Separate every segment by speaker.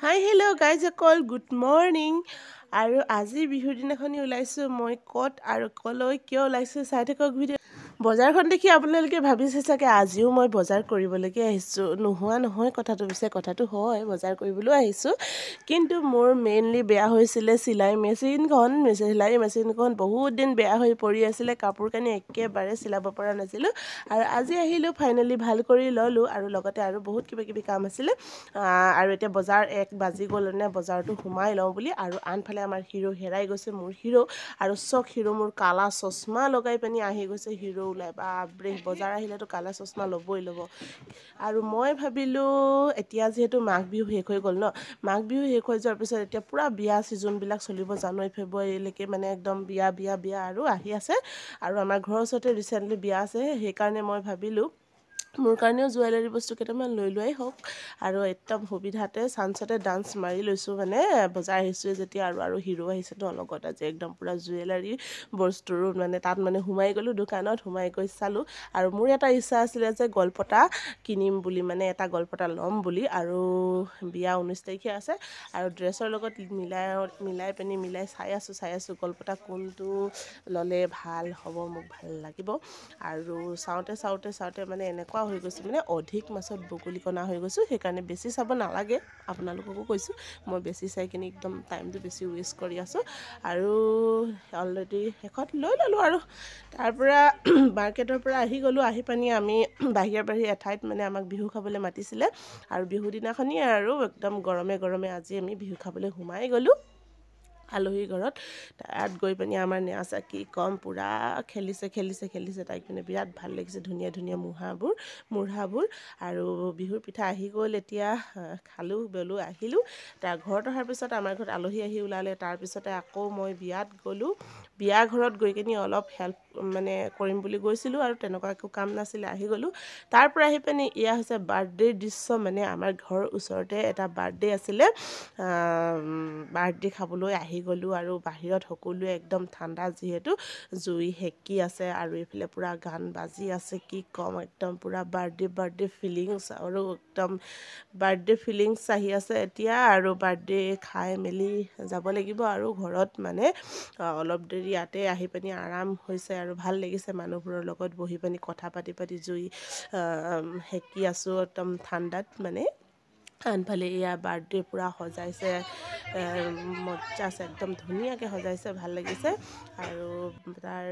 Speaker 1: Hi, hello guys, all good morning. আৰু আজি বিহুৰ দিনাখনি ওলাইছো মই কত আৰু কলৈ কিয় ওলাইছো চাই থাকক ভিডিও বজাৰখন দেখি আপোনালোকে ভাবিছে চাগে আজিও মই বজাৰ কৰিবলৈকে আহিছো নোহোৱা নহয় কথাটো পিছে কথাটো হয় বজাৰ কৰিবলৈ আহিছো কিন্তু মোৰ মেইনলি বেয়া হৈছিল সিলাই মেচিনখন বহুত দিন বেয়া হৈ পৰি আছিল কাপোৰ কানি একেবাৰে সিলাব পৰা নাছিল আৰু আজি আহিলো ফাইনালি ভাল কৰি ললো আৰু লগতে আৰু বহুত কিবা কাম আছিল আৰু এতিয়া বজাৰ 1 বাজি গ'ল নে বজাৰটো ঘুমাই লওঁ বুলি আৰু আনফালে আমাৰ হিৰো হেৰাই গৈছে মোৰ হিৰো আৰু চক হিৰো মোৰ কালা চশমা লগাই পানি আহি গৈছে হিৰো ওলাই বাপৰে বজাৰ আহিলেতো কালা চশমা ল'বই ল'ব আৰু মই ভাবিলো এতিয়া যেহেতু মাঘ বিহু শেষ হৈ গ'ল ন মাঘ বিহু শেষ হৈ যোৱাৰ পিছত এতিয়া পুৰা বিয়া সিজনবিলাক চলিব জানুৱাৰী ফেব্ৰুৱাৰীলৈকে মানে একদম বিয়া আৰু আহি আছে আৰু আমাৰ ঘৰৰ ওচৰতে ৰিসেন্টলি বিয়া আছে সেইকাৰণে মই ভাবিলো মোৰ কাৰণেও জুৱেলাৰী বস্তু কেইটামান লৈ লোৱাই হওক আৰু একদম সুবিধাতে চান্সতে ডান্স মাৰি লৈছোঁ মানে বজাৰ আহিছোঁ যেতিয়া আৰু হিৰো আহিছে তো লগত আজি একদম পুৰা জুৱেলাৰী বস্তুৰ মানে তাত মানে সোমাই গ'লোঁ দোকানত সোমাই গৈ চালোঁ আৰু মোৰ এটা ইচ্ছা আছিলে যে গলপতা কিনিম বুলি মানে এটা গলপতা ল'ম বুলি আৰু বিয়া 19 তাৰিখে আছে আৰু ড্ৰেছৰ লগত মিলাই চাই আছোঁ গলপতা কোনটো ল'লে ভাল হ'ব মোক ভাল লাগিব আৰু চাওঁতে মানে এনেকুৱা হৈ গৈছে মানে অধিক মাছত বগলী কণা হৈ গৈছোঁ সেইকাৰণে বেছি চাব নালাগে আপোনালোককো কৈছোঁ মই বেছি চাই কিনে একদম টাইমটো বেছি ৱেষ্ট কৰি আছোঁ আৰু অলৰেডি শেষত লৈ ল'লোঁ আৰু তাৰপৰা মাৰ্কেটৰ পৰা আহি গ'লোঁ আহি পানি আমি বাহিৰে এঠাইত মানে আমাক বিহু খাবলৈ মাতিছিলে আৰু বিহু দিনাখনিয়ে আৰু একদম গৰমে আজি আমি বিহু খাবলৈ সোমাই গ'লোঁ আলহী ঘৰত তাত গৈ পানি আমাৰ নেওচা কি কম পুৰা খেলিছে তাইক মানে বিৰাট ভাল লাগিছে ধুনীয়া মুঢ়াবোৰ আৰু বিহুৰ পিঠা আহি গ'ল এতিয়া খালোঁ বলোঁ আহিলোঁ তাৰ ঘৰত অহাৰ পিছত আমাৰ ঘৰত আলহী আহি ওলালে তাৰপিছতে আকৌ মই বিয়াত গ'লোঁ বিয়া ঘৰত গৈ কিনি অলপ হেল্প মানে কৰিম বুলি গৈছিলোঁ আৰু তেনেকুৱা একো কাম নাছিলে আহি গ'লোঁ তাৰ পৰা আহি পানি এয়া হৈছে বাৰ্থডেৰ দৃশ্য মানে আমাৰ ঘৰৰ ওচৰতে এটা বাৰ্থডে আছিলে বাৰ্থডে খাবলৈ আহি গ'লোঁ আৰু বাহিৰত সকলোৱে একদম ঠাণ্ডা যিহেতু জুই সেকি আছে আৰু এইফালে পুৰা গান বাজি আছে কি কম একদম পুৰা বাৰ্থডে ফিলিংছ আৰু একদম বাৰ্থডে ফিলিংছ আহি আছে এতিয়া আৰু বাৰ্থডে খাই মেলি যাব লাগিব আৰু ঘৰত মানে অলপ দেৰি ইয়াতে আহি পানি আৰাম হৈছে আৰু ভাল লাগিছে মানুহবোৰৰ লগত বহি পানি কথা পাতি জুই সেকি আছোঁ একদম ঠাণ্ডাত মানে আনফালে এয়া বাৰ্থডে পুৰা সজাইছে মজা আছে একদম ধুনীয়াকৈ সজাইছে ভাল লাগিছে আৰু তাৰ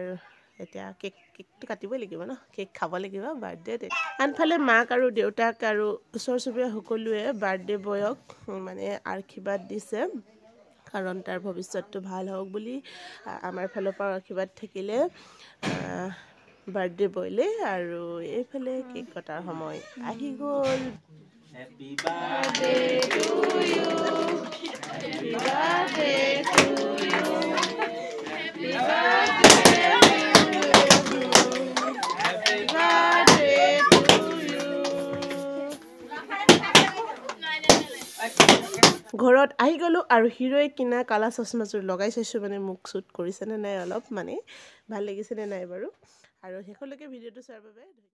Speaker 1: এতিয়া কেকটো কাটিবই লাগিব ন কেক খাব লাগিব বাৰ্থডে আনফালে মাক আৰু দেউতাক আৰু ওচৰ চুবুৰীয়া সকলোৱে বাৰ্থডে বয়ক মানে আশীৰ্বাদ দিছে কাৰণ তাৰ ভৱিষ্যতটো ভাল হওক বুলি আমাৰ ফালৰ পৰা আশীৰ্বাদ থাকিলে বাৰ্থডে বয়লে আৰু এইফালে কেক কটাৰ সময় আহি গ'ল Happy birthday to you Happy birthday to you Happy birthday Happy birthday to you ঘৰত আহি গ'লোঁ আৰু হিৰোৱে কিনা কালা চশমাযোৰ লগাই চাইছোঁ মানে মোক শ্বুট কৰিছেনে নাই অলপ মানে ভাল লাগিছেনে নাই বাৰু আৰু শেষলৈকে ভিডিঅ'টো চোৱাৰ বাবে